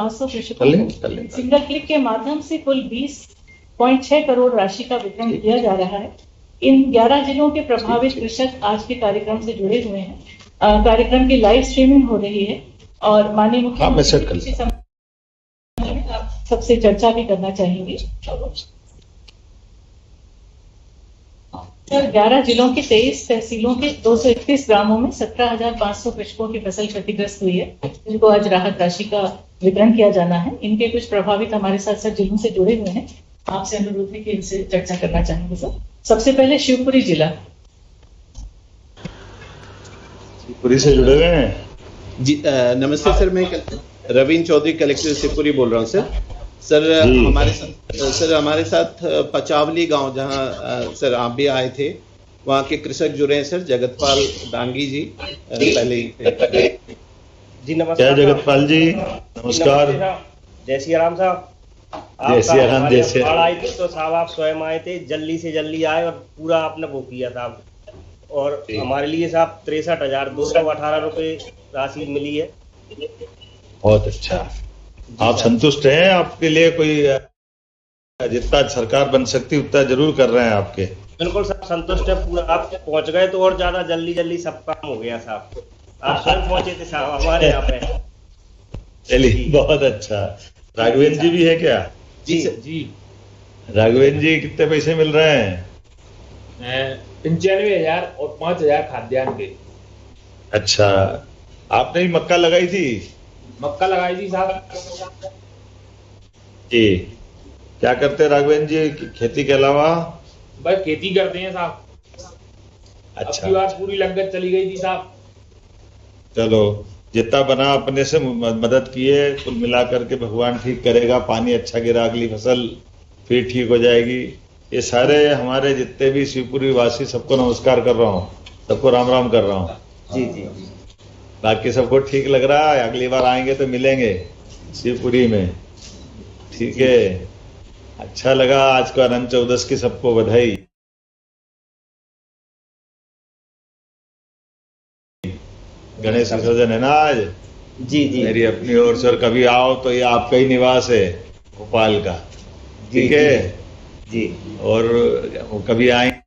500 कृषकों को single click के माध्यम से कुल 20.6 करोड़ राशि का वितरण किया जा रहा है। इन 11 जिलों के प्रभावित कृषक आज के कार्यक्रम से जुड़े हुए हैं। कार्यक्रम की लाइव स्ट्रीमिंग हो रही है और माननीय मुख्यमंत्री आप सबसे चर्चा भी करना चाहेंगे। सर, 11 जिलों के 23 तहसीलों के 231 ग्रामों में 17,500 कृषकों की फसल क्षतिग्रस्त हुई है, जिनको आज राहत राशि का वितरण किया जाना है। इनके कुछ प्रभावित हमारे साथ जिलों से जुड़े हुए हैं। आपसे अनुरोध है कि इनसे चर्चा करना चाहेंगे सर। सबसे पहले शिवपुरी जिला। शिवपुरी से जुड़े हुए हैं जी। नमस्ते सर, मैं रवीन चौधरी कलेक्टर शिवपुरी बोल रहा हूँ सर। सर हमारे साथ पचावली गांव, जहां सर आप भी आए थे, वहां के कृषक जुड़े हैं सर। जगतपाल डांगी जी पहले ही थे जी। नमस्कार जगतपाल जी, नमस्कार। जय श्री राम साहब। जय श्री राम। जय श्री राम। आई थी तो साहब आप स्वयं आए थे, जल्दी से जल्दी आए और पूरा आपने वो किया था। और हमारे लिए साहब 63,218 रुपये राशि मिली है। बहुत अच्छा। आप संतुष्ट हैं? आपके लिए कोई जितना सरकार बन सकती उतना जरूर कर रहे हैं आपके? बिल्कुल साहब, संतुष्ट है पूरा। आप पहुंच गए तो और ज्यादा जल्दी सब काम हो गया साहब। आप स्वयं पहुंचे थे साहब हमारे यहाँ पे। चलिए, बहुत अच्छा। राघवेंद्र जी भी है क्या? जी जी। राघवेंद्र जी, कितने पैसे मिल रहे हैं? 95,000 और 5,000 खाद्यान्न के। अच्छा, आपने भी मक्का लगाई थी? मक्का लगाई थी साहब जी। क्या करते हैं राघवेंद्र जी खेती के अलावा? बस खेती करते हैं साहब। अच्छा। अब की बार पूरी लागत चली गई थी साहब। चलो, जितना बना अपने से मदद किए, कुल मिला करके भगवान ठीक करेगा। पानी अच्छा गिरा, अगली फसल फिर ठीक हो जाएगी। ये सारे हमारे जितने भी शिवपुरी वासी, सबको नमस्कार कर रहा हूँ, सबको राम राम कर रहा हूँ। जी जी। बाकी सबको ठीक लग रहा है? अगली बार आएंगे तो मिलेंगे शिवपुरी में, ठीक है? अच्छा लगा। आज को अनंत चौदस की सबको बधाई। गणेश विसर्जन है ना आज? जी जी। मेरी अपनी ओर से, और कभी आओ तो ये आपका ही निवास है भोपाल का, ठीक है जी। और कभी आए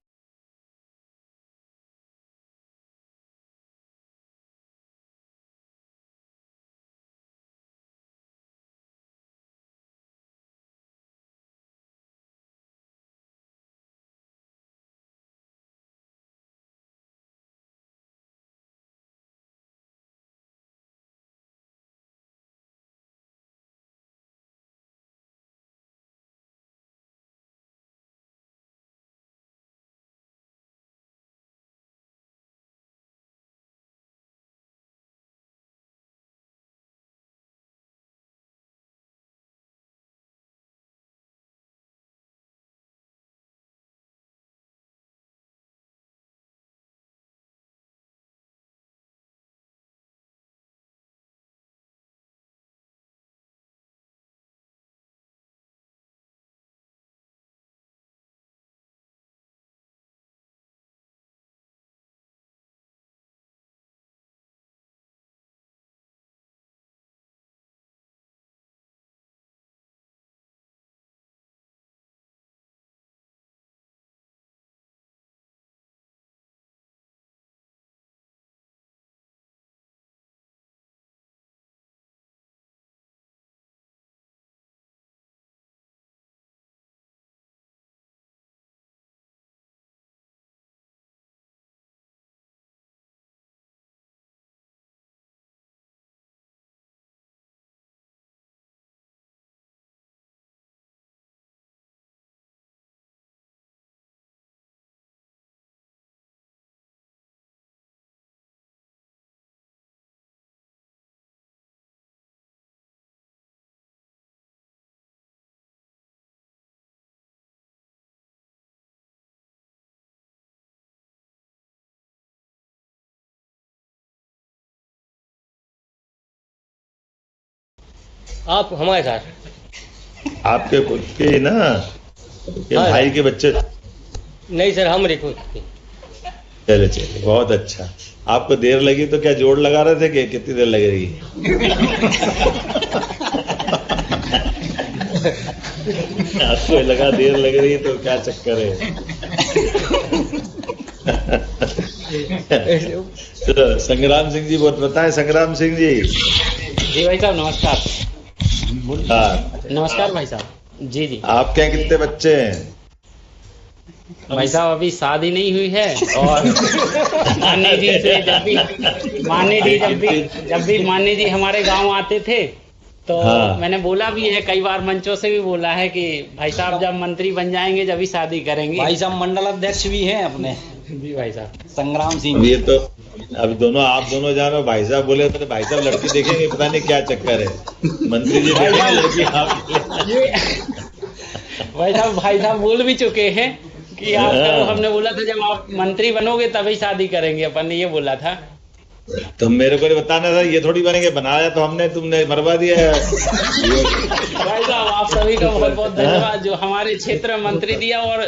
आप हमारे साथ? आपके खुद के ना, के हाँ, भाई के बच्चे? नहीं सर, हमारे खुद के। चले चले, बहुत अच्छा। आपको देर लगी तो क्या जोड़ लगा रहे थे कि कितनी देर लगेगी? आपको लगा देर लग रही है तो क्या चक्कर है? तो संग्राम सिंह जी बहुत बताएं। संग्राम सिंह जी। जी भाई साहब नमस्कार। हाँ नमस्कार भाई साहब। जी जी। आपके यहाँ कितने बच्चे हैं? भाई साहब अभी शादी नहीं हुई है और मान्य जी से जब भी मान्य जी हमारे गांव आते थे तो हाँ। मैंने बोला भी है, कई बार मंचों से भी बोला है कि भाई साहब जब मंत्री बन जाएंगे जब ही शादी करेंगे। भाई साहब मंडल अध्यक्ष भी हैं अपने। जी भाई साहब। संग्राम सिंह। अब ये तो अब दोनों आप दोनों जानो। भाई साहब बोले तो भाई साहब लड़की देखेंगे, पता नहीं क्या चक्कर है। मंत्री जी देखेंगे लड़की आप। भाई साहब बोल भी चुके हैं कि आप हमने बोला था जब आप मंत्री बनोगे तभी शादी करेंगे, अपन ने ये बोला था। तो मेरे को बताना था, ये थोड़ी बनेंगे। बनाया तो हमने, तुमने मरवा दिया है। भाई साहब आप सभी का बहुत बहुत धन्यवाद जो हमारे क्षेत्र में मंत्री दिया और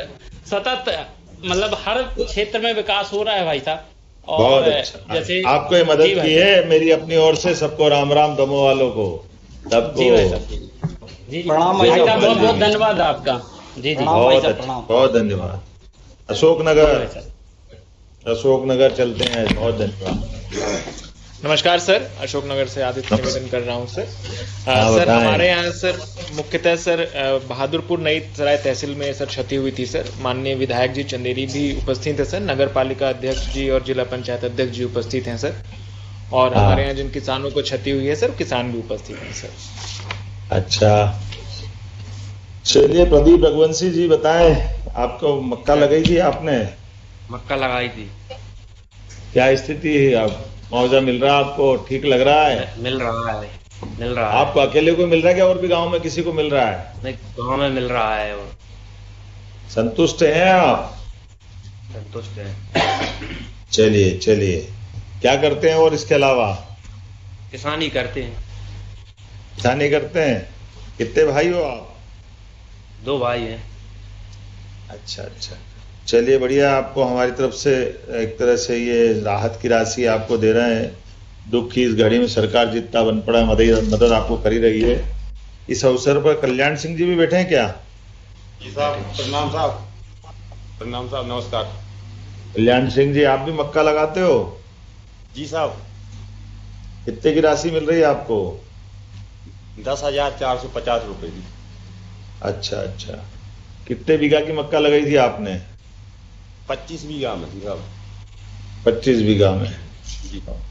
सतत मतलब हर क्षेत्र में विकास हो रहा है भाई साहब। बहुत अच्छा। जैसे आपको ये मदद की है मेरी अपनी ओर से। सबको राम राम दमो वालों को सबको जी प्रणाम भाई साहब। बहुत बहुत धन्यवाद आपका। जी जी बहुत अच्छा, बहुत धन्यवाद। अशोकनगर चलते हैं। बहुत धन्यवाद। नमस्कार सर, अशोकनगर से आदित्य निवेदन कर रहा हूं सर। सर हमारे यहाँ सर मुख्यतः सर बहादुरपुर नई सराय तहसील में सर क्षति हुई थी सर। माननीय विधायक जी चंदेरी भी उपस्थित है सर, नगर पालिका अध्यक्ष जी और जिला पंचायत अध्यक्ष जी उपस्थित हैं सर। और हमारे यहाँ जिन किसानों को क्षति हुई है सर, किसान भी उपस्थित हैं सर। अच्छा चलिए, प्रदीप रघुवंशी जी बताएं, आपको मक्का लगाई थी आपने? मक्का लगाई थी। क्या स्थिति है? आप मुआवजा मिल रहा है आपको? ठीक लग रहा है? मिल रहा है। आपको अकेले को मिल रहा है क्या और भी गांव में किसी को मिल रहा है? नहीं, गांव में मिल रहा है। और संतुष्ट हैं आप? संतुष्ट है। चलिए चलिए, क्या करते हैं और इसके अलावा? किसानी करते हैं। किसानी करते हैं। कितने भाई हो आप? 2 भाई हैं। अच्छा अच्छा, चलिए बढ़िया। आपको हमारी तरफ से एक तरह से ये राहत की राशि आपको दे रहे हैं। दुख की इस घड़ी में सरकार जितना बन पड़ा मदद आपको कर ही रही है। इस अवसर पर कल्याण सिंह जी भी बैठे हैं क्या? जी साहब, प्रणाम साहब। प्रणाम साहब, नमस्कार। कल्याण सिंह जी, आप भी मक्का लगाते हो? जी साहब। कितने की राशि मिल रही है आपको? 10,450 रुपए की। अच्छा अच्छा, कितने बीघा की मक्का लगाई थी आपने? 25 बीघा में थी साहब। 25 बीघा में। जी साहब।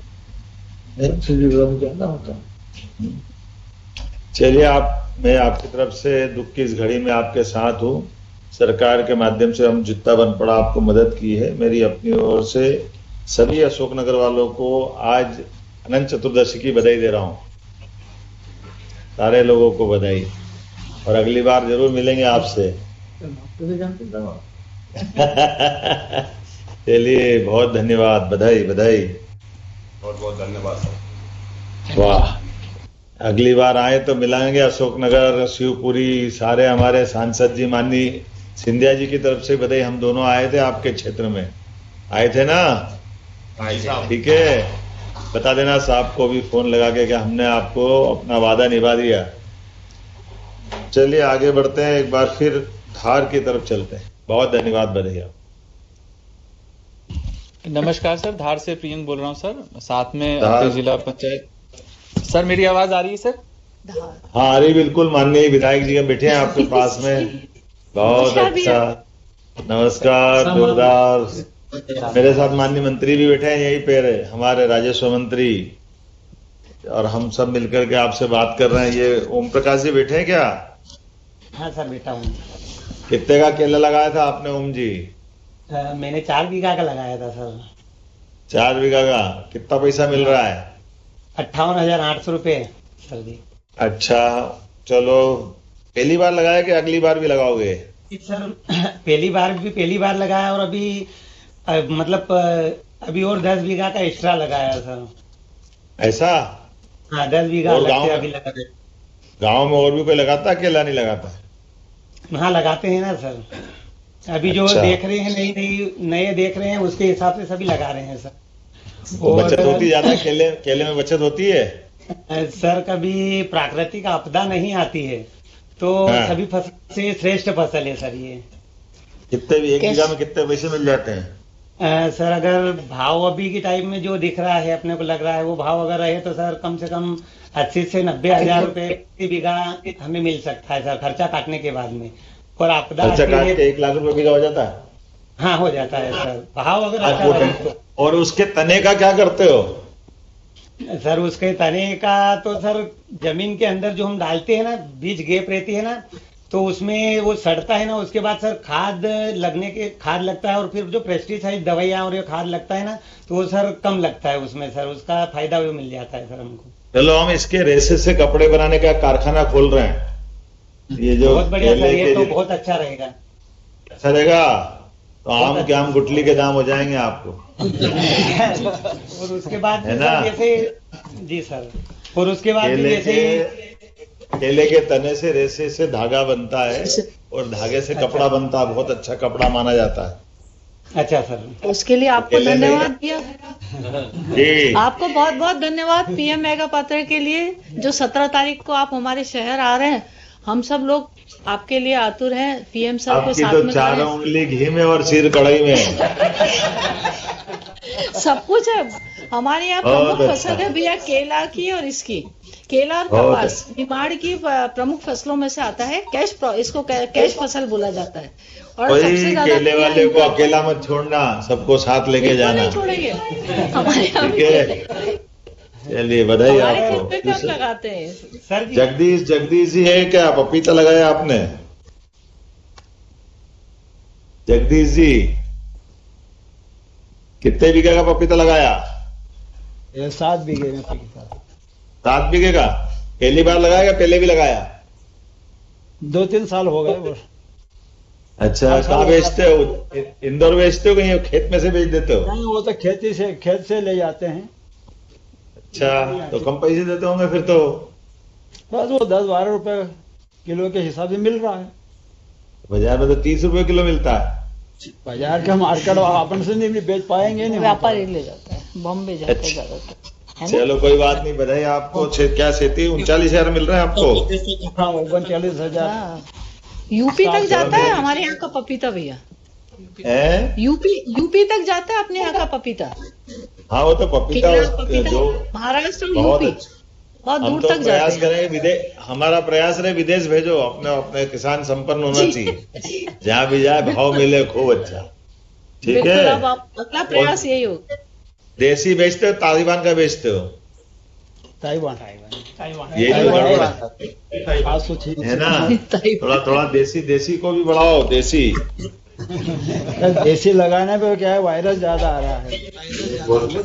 25 बीघा में ज्यादा होता। चलिए, मैं आपकी तरफ से दुख की इस घड़ी में आपके साथ हूँ। सरकार के माध्यम से हम जितना बन पड़ा आपको मदद की है। मेरी अपनी ओर से सभी अशोकनगर वालों को आज अनंत चतुर्दशी की बधाई दे रहा हूँ। सारे लोगों को बधाई, और अगली बार जरूर मिलेंगे आपसे। चलिए, बहुत धन्यवाद। बधाई बधाई। बहुत बहुत धन्यवाद सर। वाह, अगली बार आए तो मिलाएंगे। अशोकनगर, शिवपुरी, सारे हमारे सांसद जी माननीय सिंधिया जी की तरफ से बधाई। हम दोनों आए थे आपके क्षेत्र में, आए थे ना? ठीक है, बता देना साहब को भी फोन लगा के कि हमने आपको अपना वादा निभा दिया। चलिए आगे बढ़ते हैं, एक बार फिर धार की तरफ चलते हैं। बहुत धन्यवाद। बधाई। नमस्कार सर, धार से प्रियंक बोल रहा हूँ सर, साथ में आपके जिला पंचायत। सर मेरी आवाज आ रही है सर? हाँ आ रही, बिल्कुल। माननीय विधायक जी बैठे हैं आपके पास में। बहुत अच्छा, नमस्कार। जोरदार। मेरे साथ माननीय मंत्री भी बैठे हैं यहीं पे, हमारे राजस्व मंत्री, और हम सब मिलकर के आपसे बात कर रहे हैं। ये ओम प्रकाश जी बैठे हैं क्या? हाँ सर, बेटा हूँ। कितने का केला लगाया था आपने ओम जी? मैंने 4 बीघा का लगाया था सर। 4 बीघा का कितना पैसा मिल रहा है? 58,800 रुपये सर जी। अच्छा, चलो। पहली बार लगाया कि अगली बार भी लगाओगे? सर पहली बार लगाया, और अभी मतलब अभी और 10 बीघा का एक्स्ट्रा लगाया सर। ऐसा? हाँ, 10 बीघा और अभी लगा। गाँव में और भी कोई लगाता है, केला नहीं लगाता? हाँ लगाते हैं ना सर। अभी जो देख रहे हैं नए देख रहे हैं, उसके हिसाब से सभी लगा रहे हैं सर। तो बचत होती है ज्यादा? केले में बचत होती है सर? कभी प्राकृतिक आपदा नहीं आती है तो हाँ। सभी फसल से श्रेष्ठ फसल है सर ये। कितने भी एक बीघा में कितने पैसे मिल जाते हैं? सर अगर भाव अभी के टाइम में जो दिख रहा है, अपने को लग रहा है वो भाव अगर रहे तो सर कम से कम 80 से 90 हजार रुपए प्रति बीघा हमें मिल सकता है सर, खर्चा काटने के बाद में। और आपदा खर्चा काट के 1 लाख रुपए बीघा हो जाता है? हाँ हो जाता है सर, भाव अगर अच्छा रहे तो। और उसके तने का क्या करते हो? सर उसके तने का तो सर जमीन के अंदर जो हम डालते हैं ना, बीज गैप रहती है ना, तो उसमें वो सड़ता है ना, उसके बाद सर खाद लगता है, और फिर जो पेस्टिसाइड दवाइयाँ और ये खाद लगता है ना, तो वो सर कम लगता है उसमें सर, उसका फायदा भी मिल जाता है सर हमको। चलो हम इसके रेसे से कपड़े बनाने का कारखाना खोल रहे हैं, ये जो बहुत बढ़िया सर, ये तो बहुत अच्छा रहेगा। अच्छा रहेगा तो आम के आम गुटली के दाम हो जाएंगे आपको। और उसके बाद है ना? जैसे जी सर, और उसके बाद जैसे केले के तने से रेसे से धागा बनता है और धागे से कपड़ा बनता है, बहुत अच्छा कपड़ा माना जाता है। अच्छा सर, उसके लिए आपको धन्यवाद दिया। जी आपको बहुत बहुत धन्यवाद पीएम मेगा पात्र के लिए, जो 17 तारीख को आप हमारे शहर आ रहे हैं। हम सब लोग आपके लिए आतुर हैं, पीएम सर को साथ तो में 4 उंगली घी में और सिर कढ़ाई में सब कुछ है। हमारे यहाँ प्रमुख फसल है भैया केला की और इसकी, केला और कपास निमाड़ की प्रमुख फसलों में से आता है। इसको कैश फसल बोला जाता है। और सबसे ज्यादा केले वाले को अकेला मत छोड़ना, सबको साथ लेके जाना। नहीं छोड़ेंगे हमारे यहाँ ठीक है, चलिए बधाई आपको। कब लगाते हैं सर जी? जगदीश जी है क्या? पपीता लगाया आपने? जगदीश जी कितने बीघे का पपीता लगाया? 7 बीघे में पपीता। 7 बीघे का? पहली बार लगाया, पहले भी लगाया? 2-3 साल हो गए। अच्छा, कहाँ बेचते हो? इंदौर बेचते हो कहीं खेत में से बेच देते हो? नहीं, वो तो खेत से ले जाते हैं। अच्छा, तो कम पैसे देते होंगे फिर तो? बस वो 10-12 रुपए किलो के हिसाब से मिल रहा है। बाजार में तो 30 रुपए किलो मिलता है। बाजार के मार्केट अपन से नहीं बेच पाएंगे, नहीं व्यापारी ले जाता है, बॉम्बे जाता है ज्यादातर। चलो कोई बात नहीं, बधाई आपको। क्या खेती 39,000 मिल रहा है आपको? हाँ 39,000। यूपी तक जाता है हमारे यहाँ का पपीता भैया। यूपी तक जाता है अपने यहाँ का पपीता। हाँ वो तो पपीता जो महाराष्ट्र और यूपी बहुत दूर तक प्रयास जाते हैं। करें, हमारा प्रयास रहे विदेश भेजो, अपने किसान संपन्न होना चाहिए, जहाँ भी जाए भाव मिले खूब अच्छा। ठीक है, अब अगला प्रयास यही होगा। देसी बेचते हो तालिबान का बेचते हो? ताइवान ये है ना, थोड़ा देसी को भी बढ़ाओ। देसी लगाने पे क्या है, वायरस ज्यादा आ रहा है।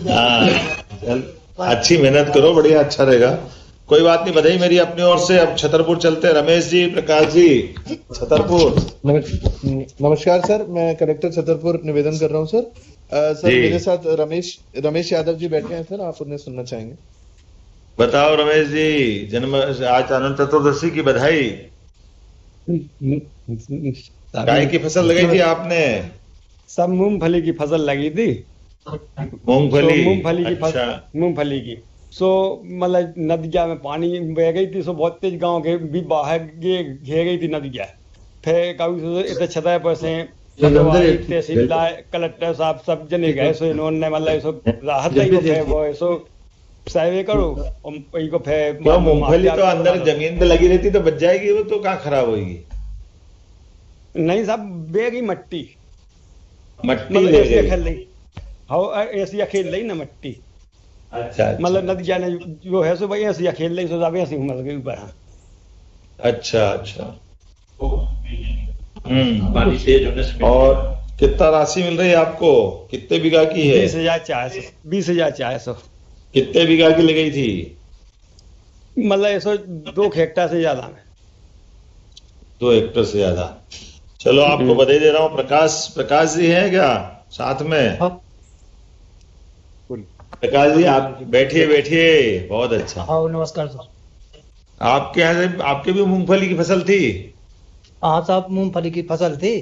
हाँ, अच्छी मेहनत करो, बढ़िया अच्छा रहेगा। कोई बात नहीं, बधाई मेरी अपनी ओर से। अब छतरपुर चलते हैं। रमेश जी, प्रकाश जी, छतरपुर। नमस्कार सर, मैं कलेक्टर छतरपुर निवेदन कर रहा हूँ सर। सर मेरे साथ रमेश यादव जी बैठे हैं सर, आप उन्हें सुनना चाहेंगे। बताओ रमेश जी, आज अनंत चतुर्दशी की बधाई। गाय की फसल लगाई थी आपने? सब मूंगफली की फसल लगी थी। मूंगफली की फसल, मूंगफली की। सो मतलब नदिया में पानी बह गई थी, सो बहुत तेज गांव के भी बाहर घेर गई थी नदिया। फिर कभी इतने छता पर से तहसीलदार कलेक्टर साहब सब जने गए, सो इन्होंने मतलब राहत दी सो सर्वे करो। मूंगफली तो अंदर जमीन पे लगी रहती तो बच जाएगी, वो तो कहाँ खराब होगी? नहीं साहब, बह गई मट्टी खेल रही। हाँ ऐसी खेल रही ना मट्टी। अच्छा, मतलब नदिया ने जो है सो भाई ऐसी खेल रही, सो ऐसी उमल गई ऊपर। अच्छा। और कितना राशि मिल रही है आपको? कितने बीघा की है? 20,400। कितने बीघा की लगाई थी? मतलब ऐसा 2 हेक्टेयर से ज्यादा में। 2 हेक्टेयर से ज्यादा। चलो आपको बधाई दे रहा हूँ। प्रकाश जी हैं क्या साथ में? प्रकाश जी आप बैठिए। बहुत अच्छा। हाँ नमस्कार सर। आपके यहाँ से आपके भी मूंगफली की फसल थी? हाँ साहब, मूंगफली की फसल थी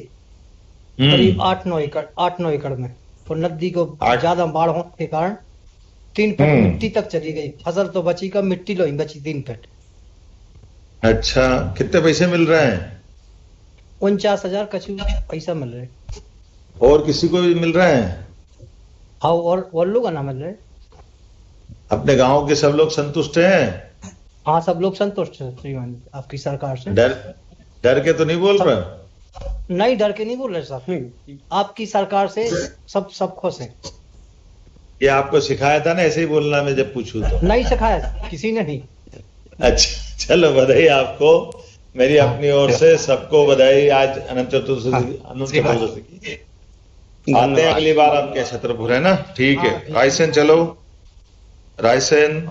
करीब 8-9 एकड़ में। तो नदी को ज्यादा बाढ़ होने के कारण 3 फीट मिट्टी तक चली गई। फसल तो बची कम, मिट्टी लो ही बची 3 फीट। अच्छा, कितने पैसे मिल रहे हैं? 49,000 कछु पैसा मिल रहे। और किसी को भी मिल रहे हैं? हाँ, और लोग ना मिल रहे। अपने गांव के सब लोग संतुष्ट हैं? हाँ, सब लोग संतुष्ट हैं श्रीमान आपकी सरकार से। डर के तो नहीं बोल रहे? नहीं, डर के नहीं बोल रहे साहब, आपकी सरकार से सब खुश हैं। ये आपको सिखाया था ना ऐसे ही बोलना, मैं जब पूछूं तो? नहीं सिखाया, किसी ने नहीं। अच्छा, चलो बधाई आपको मेरी अपनी ओर से, सबको बधाई आज अनंत चतुर्दशी की। आते हैं अगली बार आपके छतरपुर, है ना? ठीक है, रायसेन चलो। रायसेन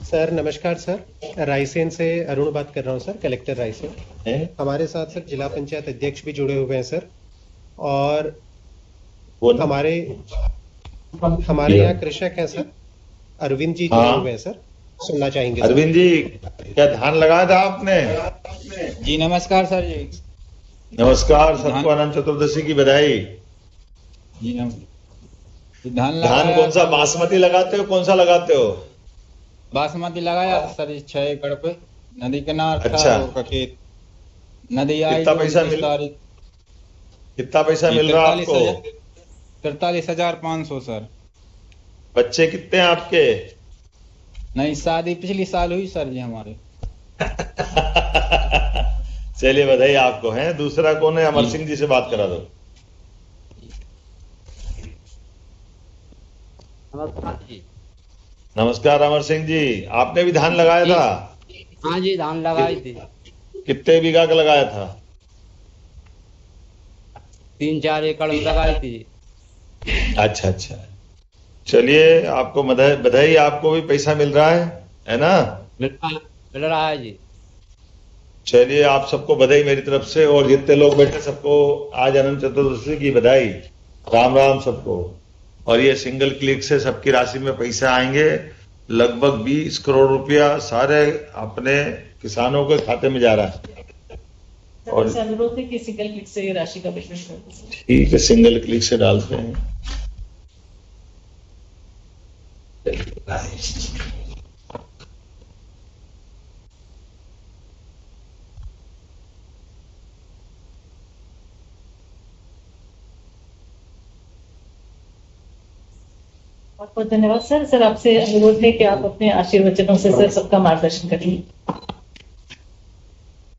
सर नमस्कार सर, रायसेन से अरुण बात कर रहा हूँ सर, कलेक्टर रायसेन। हमारे साथ सर जिला पंचायत अध्यक्ष भी जुड़े हुए हैं सर, और हमारे यहाँ कृषक हैं सर, अरविंद जी जुड़े हुए हैं सर, सुनना चाहेंगे। अरविंद जी, क्या धान लगाया था आपने? जी नमस्कार सर जी। नमस्कार, सबको अनंत चतुर्दशी की बधाई। जी धान कौन सा बासमती लगाते हो, कौन सा लगाते हो? बासमती लगाया सर 6 एकड़ पे, नदी किनार अच्छा था खेत, नदी आई। कितना पैसा मिल रहा आपको? 43,500 सर। बच्चे कितने हैं आपके? नहीं, शादी पिछली साल हुई सर जी हमारे। चलिए बधाई आपको। है दूसरा कौन है? अमर सिंह जी से बात करा दो। नमस्कार जी। नमस्कार अमर सिंह जी, आपने भी धान लगाया था? हाँ जी, धान लगाई थी। कितने बीघा का लगाया था? 3-4 एकड़ में लगाई थी। अच्छा, चलिए आपको बधाई, आपको भी पैसा मिल रहा है ना? मिल रहा है जी। चलिए आप सबको बधाई मेरी तरफ से, और जितने लोग बैठे सबको आज अनंत चतुर्दशी की बधाई। राम राम सबको। और ये सिंगल क्लिक से सबकी राशि में पैसे आएंगे, लगभग 20 करोड़ रुपया सारे अपने किसानों के खाते में जा रहा है। और अनुरोध है कि सिंगल क्लिक से ये राशि का वितरण कर दें। ठीक है, सिंगल क्लिक से डालते हैं। बहुत बहुत धन्यवाद सर। सर आपसे अनुरोध है कि आप अपने आशीर्वचनों से सर सबका मार्गदर्शन करिए।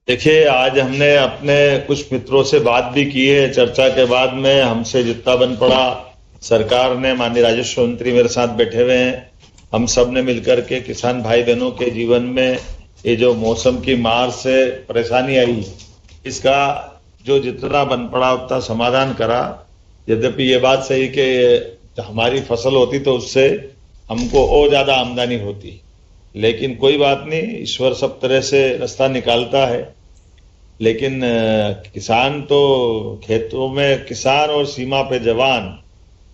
देखिए, आज हमने अपने कुछ मित्रों से बात भी की है। चर्चा के बाद में हमसे जितना बन पड़ा, सरकार ने, माननीय राजस्व मंत्री मेरे साथ बैठे हुए हैं, हम सब ने मिलकर के किसान भाई बहनों के जीवन में ये जो मौसम की मार से परेशानी आई, इसका जो जितना बन पड़ा उतना समाधान करा। यद्यपि ये बात सही कि हमारी फसल होती तो उससे हमको और ज्यादा आमदनी होती, लेकिन कोई बात नहीं, ईश्वर सब तरह से रास्ता निकालता है। लेकिन किसान तो खेतों में, किसान और सीमा पे जवान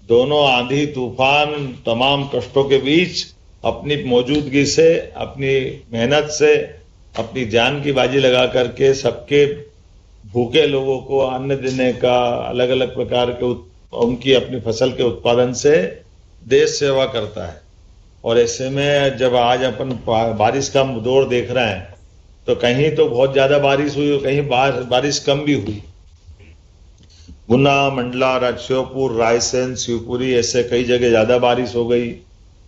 दोनों आंधी तूफान तमाम कष्टों के बीच अपनी मौजूदगी से, अपनी मेहनत से, अपनी जान की बाजी लगा करके सबके भूखे लोगों को अन्न देने का, अलग अलग प्रकार के उनकी अपनी फसल के उत्पादन से देश सेवा करता है। और ऐसे में जब आज अपन बारिश का दौर देख रहे हैं, तो कहीं तो बहुत ज्यादा बारिश हुई और कहीं बारिश कम भी हुई। गुना, मंडला, राजश्योपुर, रायसेन, शिवपुरी, ऐसे कई जगह ज्यादा बारिश हो गई।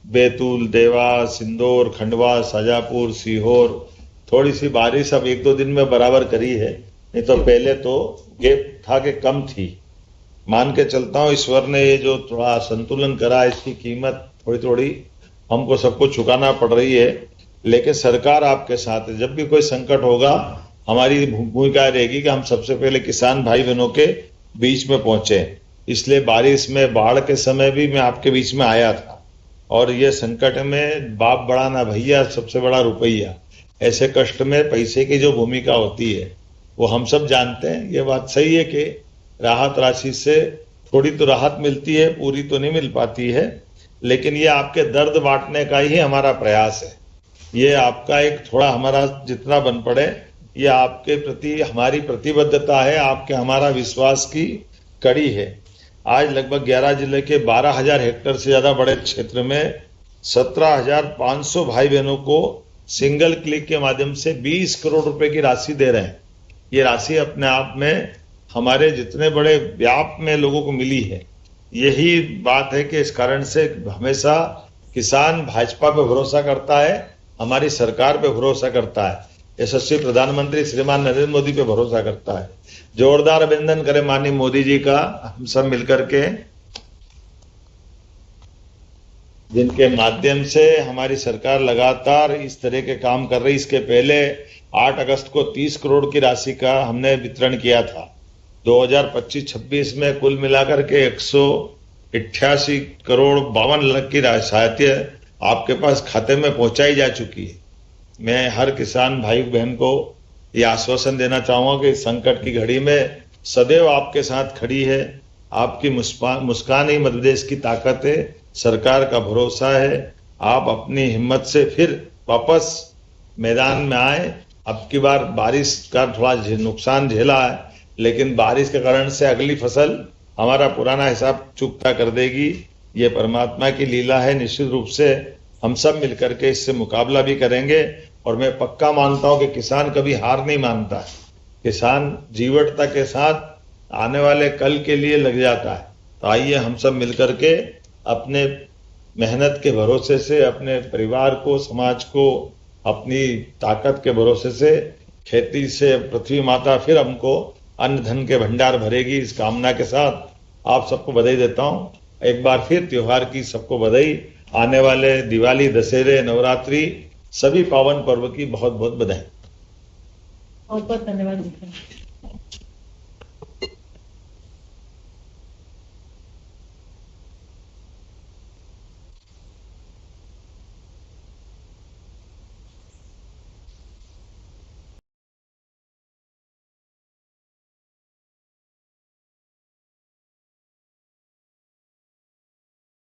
बैतूल, देवास, इंदौर, खंडवा, शाजापुर, सीहोर, थोड़ी सी बारिश अब 1-2 दिन में बराबर करी है, नहीं तो पहले तो गैप था कि कम थी। मान के चलता हूं ईश्वर ने ये जो थोड़ा संतुलन करा, इसकी कीमत थोड़ी थोड़ी हमको सबको चुकाना पड़ रही है। लेकिन सरकार आपके साथ है। जब भी कोई संकट होगा, हमारी भूमिका रहेगी कि हम सबसे पहले किसान भाई बहनों के बीच में पहुंचे। इसलिए बारिश में, बाढ़ के समय भी मैं आपके बीच में आया था। और ये संकट में बाप बड़ा ना भैया, सबसे बड़ा रुपया। ऐसे कष्ट में पैसे की जो भूमिका होती है वो हम सब जानते हैं। ये बात सही है कि राहत राशि से थोड़ी तो राहत मिलती है, पूरी तो नहीं मिल पाती है, लेकिन ये आपके दर्द बांटने का ही हमारा प्रयास है। ये आपका एक थोड़ा हमारा जितना बन पड़े, ये आपके प्रति हमारी प्रतिबद्धता है, आपके हमारा विश्वास की कड़ी है। आज लगभग 11 जिले के 12,000 हेक्टेयर से ज्यादा बड़े क्षेत्र में 17,500 भाई बहनों को सिंगल क्लिक के माध्यम से 20 करोड़ रुपए की राशि दे रहे हैं। ये राशि अपने आप में हमारे जितने बड़े व्याप में लोगों को मिली है, यही बात है कि इस कारण से हमेशा किसान भाजपा पे भरोसा करता है, हमारी सरकार पे भरोसा करता है, यशस्वी प्रधानमंत्री श्रीमान नरेंद्र मोदी पे भरोसा करता है। जोरदार अभिनंदन करें माननीय मोदी जी का हम सब मिलकर के, जिनके माध्यम से हमारी सरकार लगातार इस तरह के काम कर रही। इसके पहले 8 अगस्त को 30 करोड़ की राशि का हमने वितरण किया था। 2025-26 में कुल मिलाकर के 188 करोड़ 52 लाख की सहायता आपके पास खाते में पहुंचाई जा चुकी है। मैं हर किसान भाई बहन को ये आश्वासन देना चाहूंगा कि संकट की घड़ी में सदैव आपके साथ खड़ी है। आपकी मुस्कान ही मध्य प्रदेश की ताकत है, सरकार का भरोसा है। आप अपनी हिम्मत से फिर वापस मैदान में आए। अब की बार बारिश का थोड़ा नुकसान झेला है, लेकिन बारिश के कारण से अगली फसल हमारा पुराना हिसाब चुकता कर देगी। ये परमात्मा की लीला है। निश्चित रूप से हम सब मिलकर के इससे मुकाबला भी करेंगे और मैं पक्का मानता हूं कि किसान कभी हार नहीं मानता है। किसान जीवटता के साथ आने वाले कल के लिए लग जाता है। तो आइए हम सब मिलकर के अपने मेहनत के भरोसे से अपने परिवार को, समाज को, अपनी ताकत के भरोसे से खेती से पृथ्वी माता फिर हमको अन्न धन के भंडार भरेगी। इस कामना के साथ आप सबको बधाई देता हूं। एक बार फिर त्योहार की सबको बधाई। आने वाले दिवाली, दशहरे, नवरात्रि सभी पावन पर्व की बहुत बहुत बधाई। बहुत बहुत धन्यवाद।